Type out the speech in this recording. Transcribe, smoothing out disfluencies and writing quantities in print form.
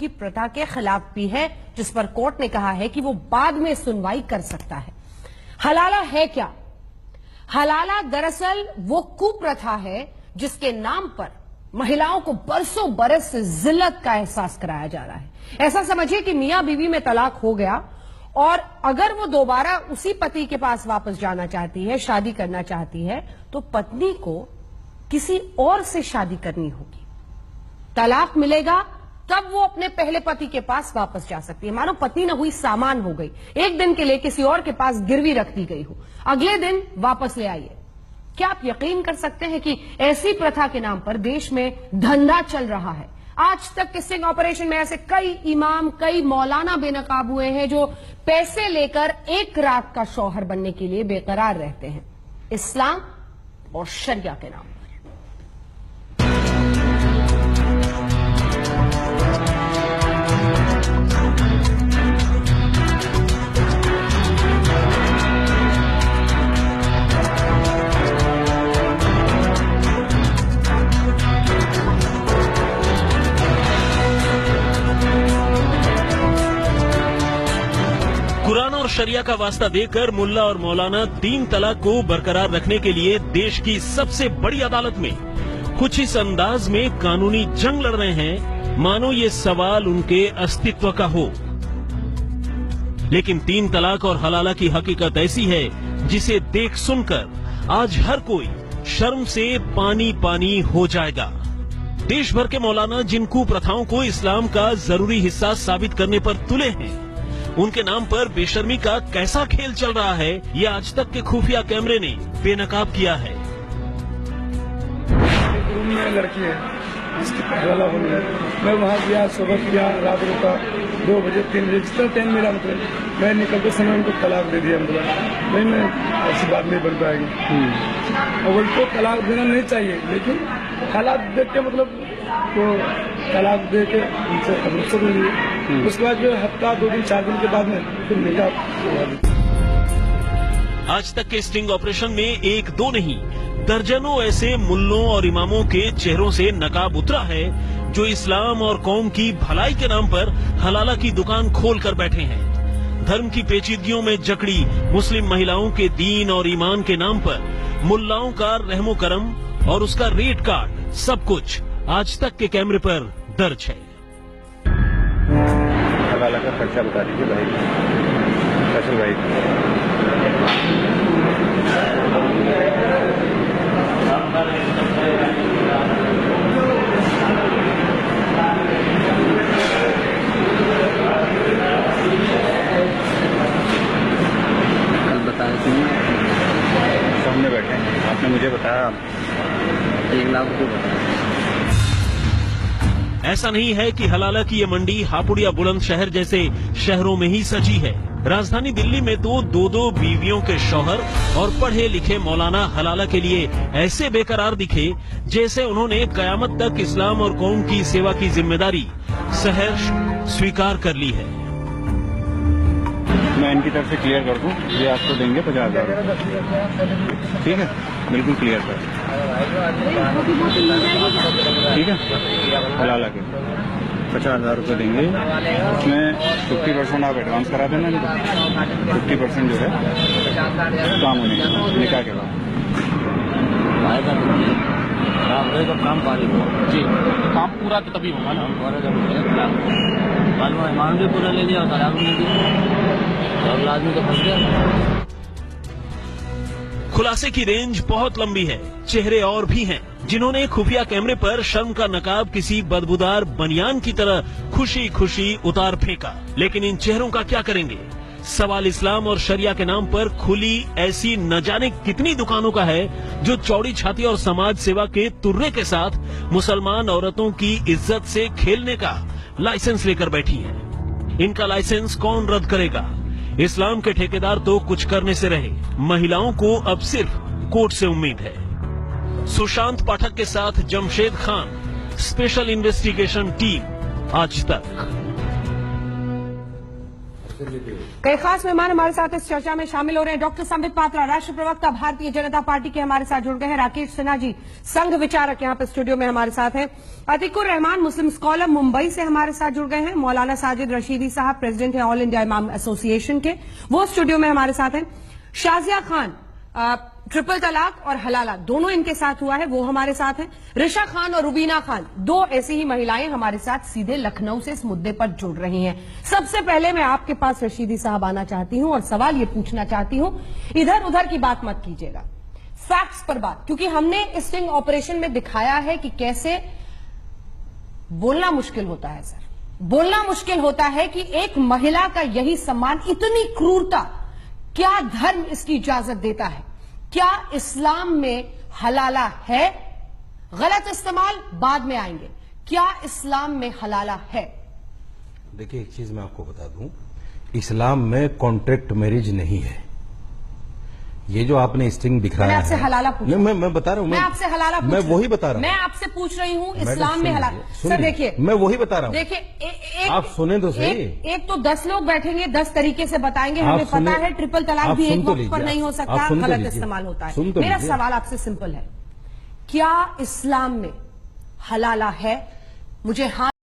की प्रथा के खिलाफ भी है, जिस पर कोर्ट ने कहा है कि वो बाद में सुनवाई कर सकता है। हलाला है क्या? हलाला दरअसल वो कुप्रथा है जिसके नाम पर महिलाओं को बरसों बरस से जिल्लत का एहसास कराया जा रहा है। ऐसा समझिए कि मियां बीवी में तलाक हो गया और अगर वो दोबारा उसी पति के पास वापस जाना चाहती है, शादी करना चाहती है, तो पत्नी को किसी और से शादी करनी होगी। तलाक मिलेगा तब वो अपने पहले पति के पास वापस जा सकती है। मानो पत्नी न हुई सामान हो गई, एक दिन के लिए किसी और के पास गिरवी रख दी गई हो, अगले दिन वापस ले आइए। क्या आप यकीन कर सकते हैं कि ऐसी प्रथा के नाम पर देश में धंधा चल रहा है? आज तक के स्टिंग ऑपरेशन में ऐसे कई इमाम, कई मौलाना बेनकाब हुए हैं जो पैसे लेकर एक रात का शौहर बनने के लिए बेकरार रहते हैं, इस्लाम और शरिया के नाम पर। कुरान और शरिया का वास्ता देकर मुल्ला और मौलाना 3 तलाक को बरकरार रखने के लिए देश की सबसे बड़ी अदालत में कुछ इस अंदाज में कानूनी जंग लड़ रहे हैं मानो ये सवाल उनके अस्तित्व का हो। लेकिन 3 तलाक और हलाला की हकीकत ऐसी है जिसे देख सुनकर आज हर कोई शर्म से पानी पानी हो जाएगा। देश भर के मौलाना जिन कुप्रथाओं को इस्लाम का जरूरी हिस्सा साबित करने पर तुले हैं, उनके नाम पर बेशर्मी का कैसा खेल चल रहा है, ये आज तक के खुफिया कैमरे ने बेनकाब किया है। रूम में लड़की है जिसकी हलाला होनी है, मैं वहाँ गया, सुबह गया, रात रुका, 2 बजे 3 बजे जितना टाइम मेरा मतलब मैं निकलते समय उनको तलाक दे दिया। मतलब नहीं, मैं ऐसी बात नहीं बन पाएगी और उनको तलाक देना नहीं चाहिए, लेकिन हालात देख के मतलब तो तलाक दे के उनसे रुखसत हुई। उसके बाद जो हफ्ता 2 दिन 4 दिन के बाद में फिर निकाह। आज तक के स्टिंग ऑपरेशन में 1-2 नहीं दर्जनों ऐसे मुल्लों और इमामों के चेहरों से नकाब उतरा है जो इस्लाम और कौम की भलाई के नाम पर हलाला की दुकान खोल कर बैठे हैं। धर्म की पेचीदगियों में जकड़ी मुस्लिम महिलाओं के दीन और ईमान के नाम पर मुल्लाओं का रहमो करम और उसका रेट कार्ड सब कुछ आज तक के कैमरे पर दर्ज है। हलाला का खर्चा बता दीजिए भाई, फैसल भाई। कल बताया तुमने, सामने बैठे आपने मुझे बताया 1 लाख रुपये बताया। ऐसा नहीं है कि हलाला की ये मंडी हापुड़ या बुलंदशहर जैसे शहरों में ही सजी है। राजधानी दिल्ली में तो 2-2 बीवियों के शौहर और पढ़े लिखे मौलाना हलाला के लिए ऐसे बेकरार दिखे जैसे उन्होंने कयामत तक इस्लाम और कौम की सेवा की जिम्मेदारी सहर्ष स्वीकार कर ली है। मैं इनकी तरफ से क्लियर कर दूं, ये आपको देंगे 50,000, ठीक है? बिल्कुल क्लियर कर, ठीक है? हलाला के 50,000 रुपये देंगे, उसमें 50% आप एडवांस करा देना, 50% जो है काम होने का निकाह के बाद। काम जी, काम पूरा तो तभी होगा ना, ईमान भी पूरा ले लिया और तलाक भी ले लिया, अगला आदमी तो फंस गया। खुलासे की रेंज बहुत लंबी है। चेहरे और भी हैं जिन्होंने खुफिया कैमरे पर शर्म का नकाब किसी बदबूदार बनियान की तरह खुशी खुशी उतार फेंका। लेकिन इन चेहरों का क्या करेंगे? सवाल इस्लाम और शरिया के नाम पर खुली ऐसी न जाने कितनी दुकानों का है जो चौड़ी छाती और समाज सेवा के तुर्रे के साथ मुसलमान औरतों की इज्जत से खेलने का लाइसेंस लेकर बैठी हैं। इनका लाइसेंस कौन रद्द करेगा? इस्लाम के ठेकेदार तो कुछ करने से रहे, महिलाओं को अब सिर्फ कोर्ट से उम्मीद है। सुशांत पाठक के साथ Jamshed Khan, special investigation team, आज तक। कई खास मेहमान हमारे साथ इस चर्चा में शामिल हो रहे हैं। डॉक्टर संबित पात्रा, राष्ट्रीय प्रवक्ता भारतीय जनता पार्टी के हमारे साथ जुड़ गए हैं। राकेश सिन्हा जी, संघ विचारक, यहाँ पे स्टूडियो में हमारे साथ हैं। अतीकुर रहमान, मुस्लिम स्कॉलर, मुंबई से हमारे साथ जुड़ गए हैं। मौलाना साजिद रशीदी साहब, प्रेसिडेंट है ऑल इंडिया इमाम एसोसिएशन के, वो स्टूडियो में हमारे साथ हैं। शाजिया खान, ट्रिपल तलाक और हलाला दोनों इनके साथ हुआ है, वो हमारे साथ हैं। रिशा खान और रुबीना खान, दो ऐसी ही महिलाएं हमारे साथ सीधे लखनऊ से इस मुद्दे पर जुड़ रही हैं। सबसे पहले मैं आपके पास रशीदी साहब आना चाहती हूं और सवाल ये पूछना चाहती हूं, इधर उधर की बात मत कीजिएगा, फैक्ट्स पर बात, क्योंकि हमने इस स्टिंग ऑपरेशन में दिखाया है कि कैसे बोलना मुश्किल होता है सर, बोलना मुश्किल होता है कि एक महिला का यही सम्मान, इतनी क्रूरता, क्या धर्म इसकी इजाजत देता है? क्या इस्लाम में हलाला है? गलत इस्तेमाल बाद में आएंगे। क्या इस्लाम में हलाला है? देखिए, एक चीज मैं आपको बता दूं, इस्लाम में कॉन्ट्रैक्ट मैरिज नहीं है। ये जो आपने स्टिंग दिखाया मैंने आपसे हलाला पूछा। मैं बता रहा हूं, मैं आपसे हलाला पूछ मैं रही हूं। वही बता रहा हूं। मैं आपसे पूछ रही हूं इस्लाम में हलाल। सर देखिए, मैं वही बता रहा हूं। देखिए, आप सुने तो सही। एक तो 10 लोग बैठेंगे, 10 तरीके से बताएंगे। हमें पता है ट्रिपल तलाक भी एक वक्त पर नहीं हो सकता, गलत इस्तेमाल होता है। मेरा सवाल आपसे सिंपल है, क्या इस्लाम में हलाला है? मुझे हाँ